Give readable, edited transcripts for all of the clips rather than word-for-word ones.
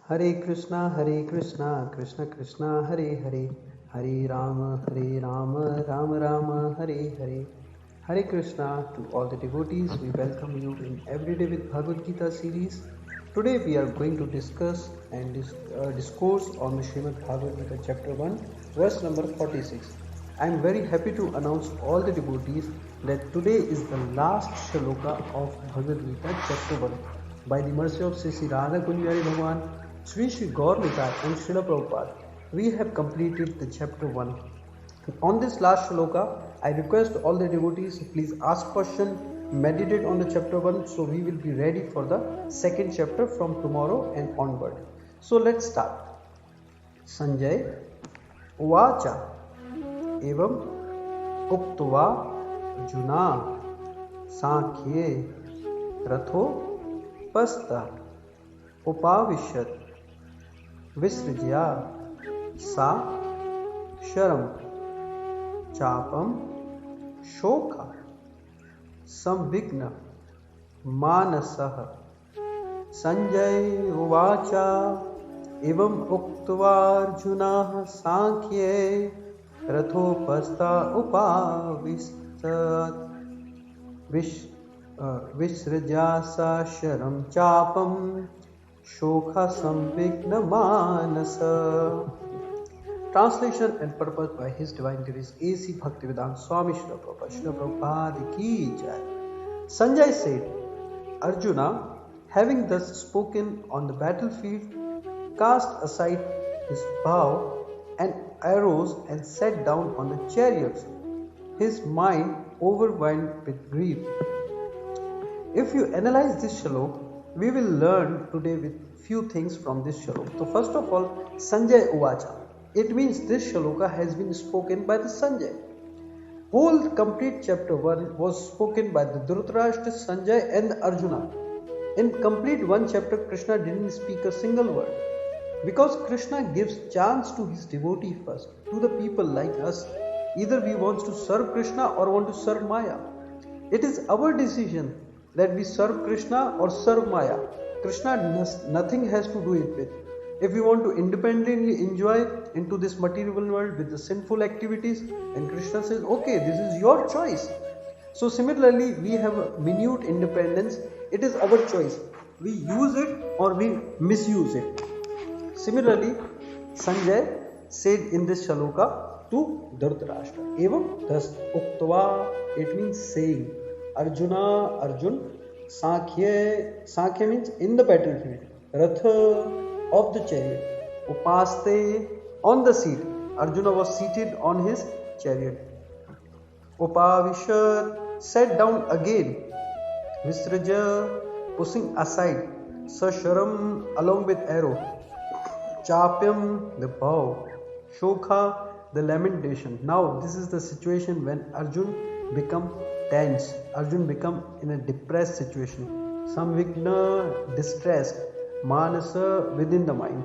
Hare Krishna, Krishna Krishna, Hare Hare, Hare Rama, Rama Rama, Hare Hare. Hare Krishna to all the devotees. We welcome you in Everyday with Bhagavad Gita series. Today we are going to discuss and discourse on the Srimad Bhagavad Gita chapter 1, verse number 46. I am very happy to announce all the devotees that today is the last shloka of Bhagavad Gita chapter 1. By the mercy of Sri Radha Kunjari Bhagavan, Sri Gaur Nitai and Srila Prabhupada, we have completed the chapter 1. On this last shloka, I request all the devotees, please ask question, meditate on the chapter 1, so we will be ready for the second chapter from tomorrow and onward. So let's start. Sanjay Uvacha Evam Uktva Juna Sankhye Ratho Pasta Upavishat Visrajya Sa Sharam Chapam Shoka Samvigna Manasah. Sanjay Uvacha Evam Uktva Sankhye Rathopasta Upavistat Visrajasa Sharam Chapam Shokha Samvigna Manasa. Translation and purpose by His Divine Grace A.C. Bhaktivedanta Swami Srila Prabhupada. Srila Prabhupada ki jai. Sanjay said, Arjuna, having thus spoken on the battlefield, cast aside his bow and arrows and sat down on the chariots, his mind overwhelmed with grief. If you analyze this shalok, we will learn today with few things from this shalok. So first of all, Sanjay Uvacha. It means this shaloka has been spoken by the Sanjay. Whole complete chapter 1 was spoken by the Dhritarashtra, Sanjay and Arjuna. In complete one chapter, Krishna didn't speak a single word. Because Krishna gives chance to his devotee first, to the people like us. Either we want to serve Krishna or want to serve Maya. It is our decision that we serve Krishna or serve Maya. Krishna nothing has to do it with. If we want to independently enjoy into this material world with the sinful activities, and Krishna says, okay, this is your choice. So similarly, we have a minute independence. It is our choice. We use it or we misuse it. Similarly, Sanjay said in this shaloka to Dhritarashtra, Evam thus uktva, it means saying. Arjun, Sankhya means in the battlefield. Ratha, of the chariot. Upaste, on the seat. Arjuna was seated on his chariot. Upavishat, sat down again. Visraja, pushing aside. Sasharam, along with arrow. Chapyam, the bow. Shokha, the lamentation. Now this is the situation when Arjun become tense. Arjun become in a depressed situation. Samvigna, distressed. Manasa, within the mind.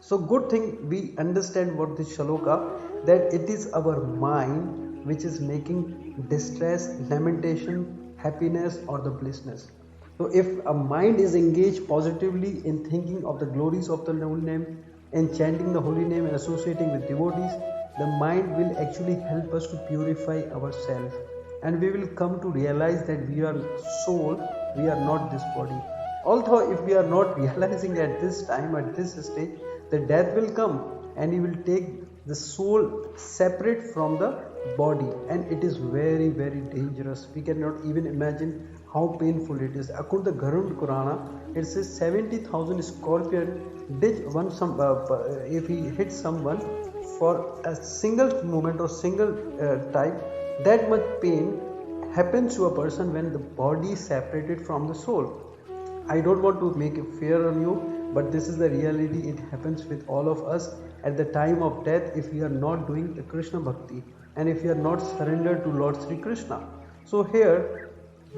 So good thing we understand what this shaloka, that it is our mind which is making distress, lamentation, happiness or the blissness. So if a mind is engaged positively in thinking of the glories of the holy name and chanting the holy name and associating with devotees, the mind will actually help us to purify ourselves, and we will come to realize that we are soul, we are not this body. Although if we are not realizing at this time, at this stage, the death will come and he will take the soul separate from the body, and it is very, very dangerous. We cannot even imagine how painful it is. According to the Garud Purana, it says 70,000 scorpion if he hits someone for a single moment or single time, that much pain happens to a person when the body is separated from the soul. I don't want to make a fear on you, but this is the reality. It happens with all of us at the time of death if we are not doing the Krishna Bhakti and if we are not surrendered to Lord Sri Krishna. So here,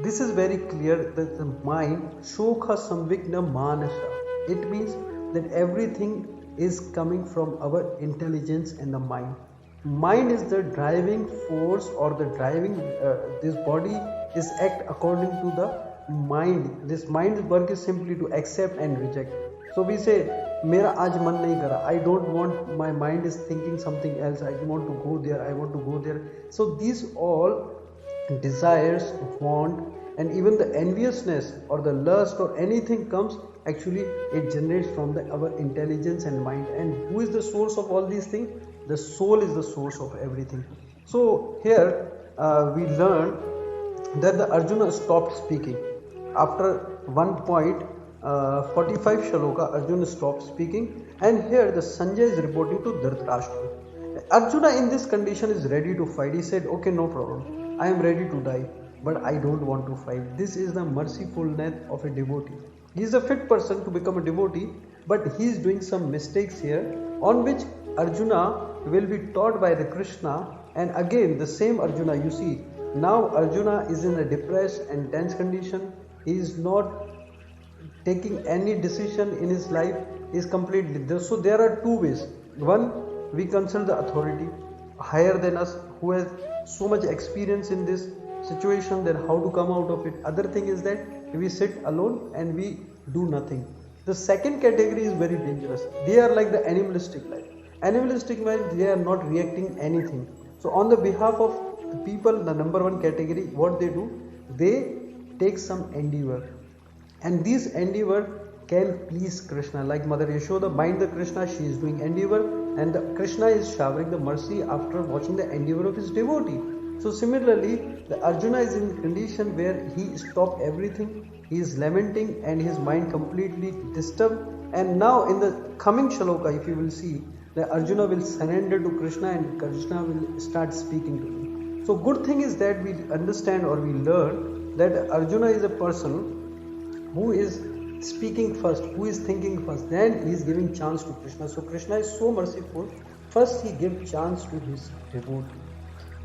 this is very clear that the mind, Shokha Samvigna Manasa. It means that everything is coming from our intelligence and the mind. Mind is the driving force or the driving, this body is act according to the mind. This mind's work is simply to accept and reject. So we say मेरा आज मन नहीं करा, I don't want, my mind is thinking something else, I want to go there, I want to go there. So these all desires, want, and even the enviousness or the lust or anything comes, actually it generates from our intelligence and mind. And who is the source of all these things? The soul is the source of everything. So here we learn that the Arjuna stopped speaking after one point. 45 shaloka Arjuna stopped speaking, and here the Sanjay is reporting to Dhritarashtra. Arjuna in this condition is ready to fight. He said, okay, no problem, I am ready to die, but I don't want to fight. This is the mercifulness of a devotee. He is a fit person to become a devotee, but he is doing some mistakes here, on which Arjuna will be taught by the Krishna. And again the same Arjuna, you see, now Arjuna is in a depressed and tense condition. He is not taking any decision in his life, is completely there. So there are two ways. One, we consult the authority higher than us who has so much experience in this situation, then how to come out of it. Other thing is that we sit alone and we do nothing. The second category is very dangerous. They are like the animalistic life. Animalistic life, they are not reacting anything. So on the behalf of the people, the number one category, what they do, they take some endeavor, and this endeavor can please Krishna. Like Mother Yashoda bind the Krishna, she is doing endeavor, and the Krishna is showering the mercy after watching the endeavor of his devotee. So similarly, the Arjuna is in a condition where he stopped everything, he is lamenting and his mind completely disturbed. And now in the coming shaloka, if you will see, the Arjuna will surrender to Krishna and Krishna will start speaking to him. So good thing is that we understand or we learn that Arjuna is a person who is speaking first, who is thinking first, then he is giving chance to Krishna. So Krishna is so merciful, first he gives chance to his devotee,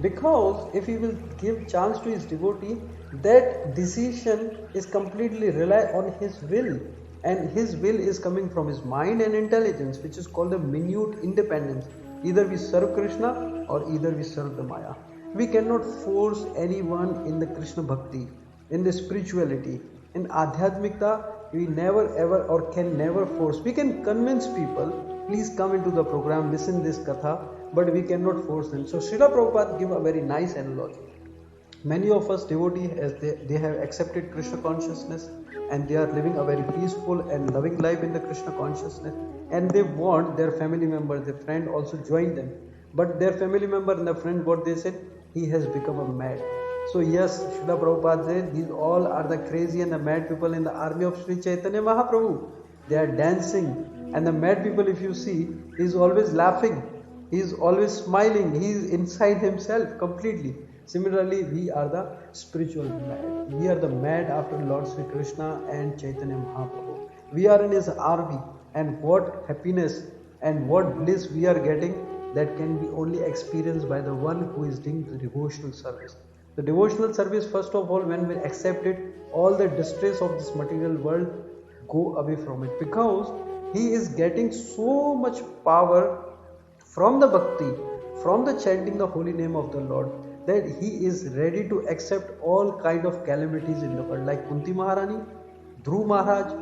because if he will give chance to his devotee, that decision is completely rely on his will, and his will is coming from his mind and intelligence, which is called the minute independence. Either we serve Krishna or either we serve the Maya. We cannot force anyone in the Krishna bhakti, in the spirituality. In Adhyatmikta, we never ever or can never force. We can convince people, please come into the program, listen this katha, but we cannot force them. So Srila Prabhupada give a very nice analogy. Many of us devotees, as they have accepted Krishna consciousness and they are living a very peaceful and loving life in the Krishna consciousness, and they want their family member, their friend also join them. But their family member and the friend, what they said, he has become a mad. So yes, Srila Prabhupada said, these all are the crazy and the mad people in the army of Sri Chaitanya Mahaprabhu. They are dancing, and the mad people, if you see, he is always laughing, he is always smiling, he is inside himself completely. Similarly, we are the spiritual mad. We are the mad after Lord Sri Krishna and Chaitanya Mahaprabhu. We are in his army, and what happiness and what bliss we are getting, that can be only experienced by the one who is doing the devotional service. The devotional service, first of all, when we accept it, all the distress of this material world go away from it, because he is getting so much power from the bhakti, from the chanting the holy name of the Lord, that he is ready to accept all kind of calamities in the world, like Kunti Maharani, Dhruv Maharaj,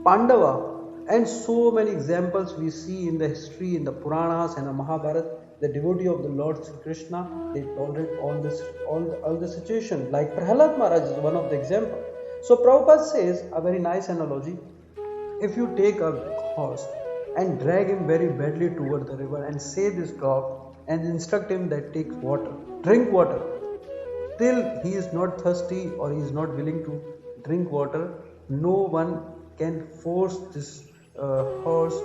Pandava, and so many examples we see in the history, in the Puranas and the Mahabharata. The devotee of the Lord Sri Krishna, they tolerate all the situation. Like Prahlad Maharaj is one of the examples. So Prabhupada says a very nice analogy. If you take a horse and drag him very badly toward the river and say this drop and instruct him that take water, drink water, till he is not thirsty or he is not willing to drink water, no one can force this horse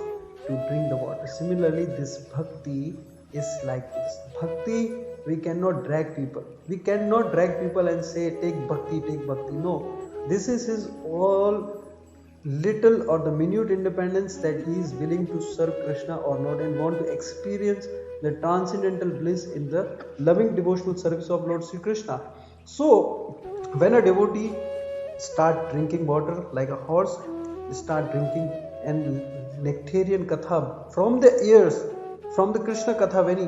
to drink the water. Similarly, this bhakti is like this. Bhakti, we cannot drag people. We cannot drag people and say, take bhakti, take bhakti. No, this is his all little or the minute independence, that he is willing to serve Krishna or not and want to experience the transcendental bliss in the loving devotional service of Lord Sri Krishna. So, when a devotee start drinking water like a horse, start drinking and nectarian katha from the ears, from the Krishna katha, when he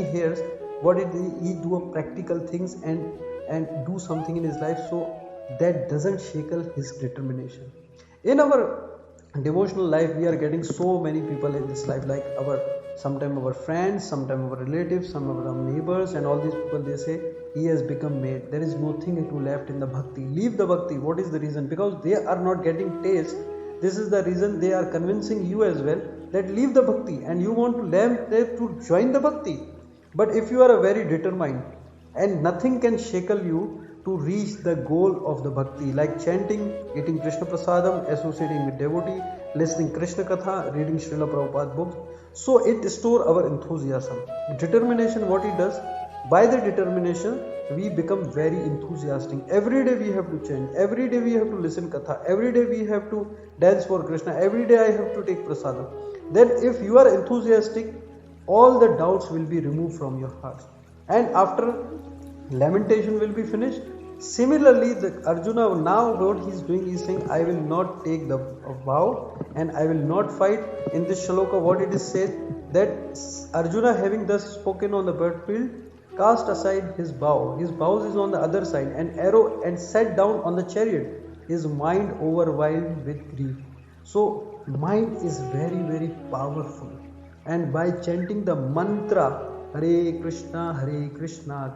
hears, what did he do a practical things and do something in his life, so that doesn't shackle his determination. In our devotional life, we are getting so many people in this life, like sometimes our friends, sometimes our relatives, some of our neighbors, and all these people, they say he has become made, there is nothing to left in the bhakti, leave the bhakti. What is the reason? Because they are not getting taste. This is the reason they are convincing you as well that leave the bhakti, and you want to them to join the bhakti. But if you are a very determined, and nothing can shackle you to reach the goal of the bhakti, like chanting, eating Krishna prasadam, associating with devotee, listening Krishna katha, reading Srila Prabhupada books, so it store our enthusiasm. Determination, what it does, by the determination we become very enthusiastic. Every day we have to chant, every day we have to listen katha, every day we have to dance for Krishna, every day I have to take prasadam. Then if you are enthusiastic, all the doubts will be removed from your heart, and after lamentation will be finished. Similarly, the Arjuna, now what he is doing, he is saying, I will not take the vow and I will not fight. In this shloka, what it is said, that Arjuna, having thus spoken on the battlefield, cast aside his bow. His bow is on the other side, an arrow, and sat down on the chariot, his mind overwhelmed with grief. So mind is very, very powerful, and by chanting the mantra Hare Krishna,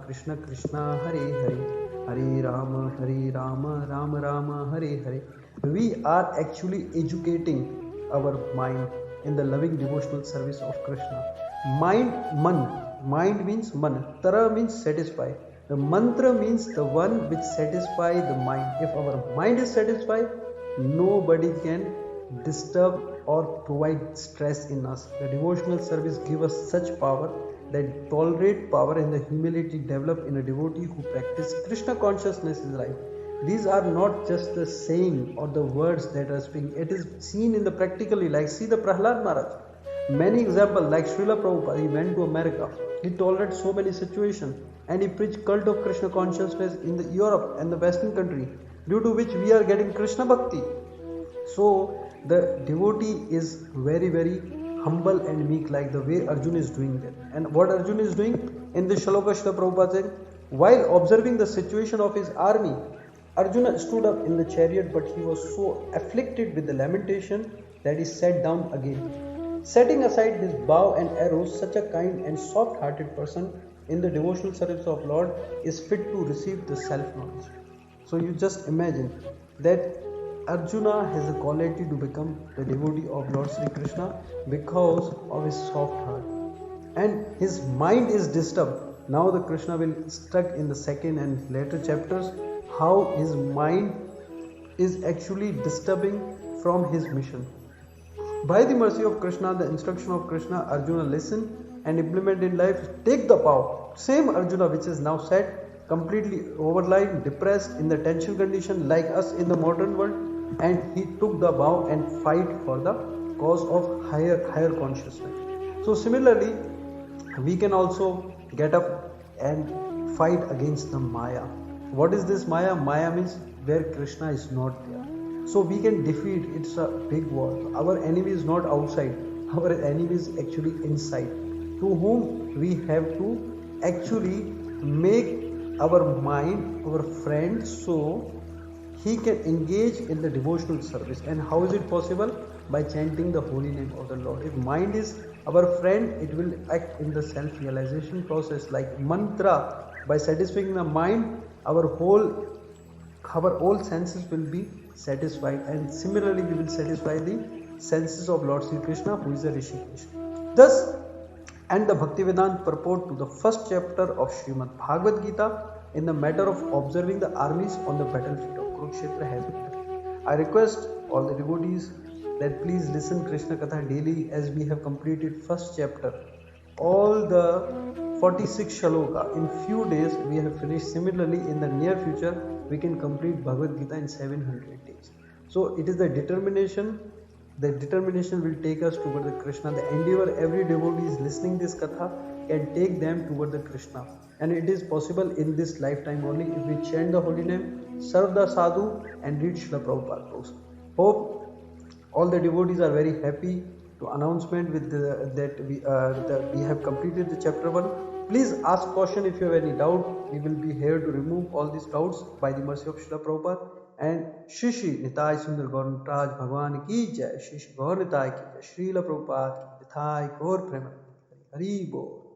Krishna Krishna, Hare Hare, Hare Rama, Rama Rama, Hare Hare, we are actually educating our mind in the loving devotional service of Krishna. Mind means man, tara means satisfy. The mantra means the one which satisfies the mind. If our mind is satisfied, nobody can disturb or provide stress in us. The devotional service gives us such power that tolerate power and the humility develop in a devotee who practice Krishna consciousness in life. These are not just the saying or the words that are speaking. It is seen in the practically, like see the Prahlad Maharaj. Many examples, like Srila Prabhupada, he went to America. He tolerated so many situations, and he preached cult of Krishna consciousness in the Europe and the Western country, due to which we are getting Krishna Bhakti. So the devotee is very, very humble and meek, like the way Arjuna is doing that. And what Arjuna is doing in this shloka, Srila Prabhupada said, while observing the situation of his army, Arjuna stood up in the chariot, but he was so afflicted with the lamentation that he sat down again. Setting aside his bow and arrows, such a kind and soft-hearted person in the devotional service of Lord is fit to receive the self-knowledge. So you just imagine that Arjuna has a quality to become the devotee of Lord Sri Krishna because of his soft heart. And his mind is disturbed. Now the Krishna will instruct in the second and later chapters how his mind is actually disturbing from his mission. By the mercy of Krishna, the instruction of Krishna, Arjuna listen and implement in life, take the vow. Same Arjuna which is now set, completely overlying, depressed, in the tension condition like us in the modern world, and he took the vow and fight for the cause of higher consciousness. So similarly, we can also get up and fight against the Maya. What is this Maya? Maya means where Krishna is not there. So we can defeat, it's a big war. Our enemy is not outside, our enemy is actually inside, to whom we have to actually make our mind our friend, so he can engage in the devotional service. And how is it possible? By chanting the holy name of the Lord. If mind is our friend, it will act in the self-realization process like mantra. By satisfying the mind, our all senses will be satisfied, and similarly we will satisfy the senses of Lord Sri Krishna, who is a Rishikesh. Thus, and the Bhaktivedanta purport to the first chapter of Srimad Bhagavad Gita in the matter of observing the armies on the battlefield of Kurukshetra has been. I request all the devotees that please listen Krishna Katha daily, as we have completed first chapter. All the 46 shloka in few days we have finished. Similarly, in the near future we can complete Bhagavad Gita in 700 days. So it is the determination. The determination will take us toward the Krishna. The endeavor every devotee is listening this katha can take them toward the Krishna. And it is possible in this lifetime only if we chant the holy name, serve the sadhu, and read Srila Prabhupada books. Hope all the devotees are very happy to announcement with that we have completed the chapter 1. Please ask question if you have any doubt. We will be here to remove all these doubts by the mercy of Srila Prabhupada. And Shri Shri Nitai Sundar Gaur Nataraj Bhagwan ki jai, Shri Shri Gaur Nitai ki jai, Srila Prabhupada ki Nitai Gaur Premanand, Hari Bol.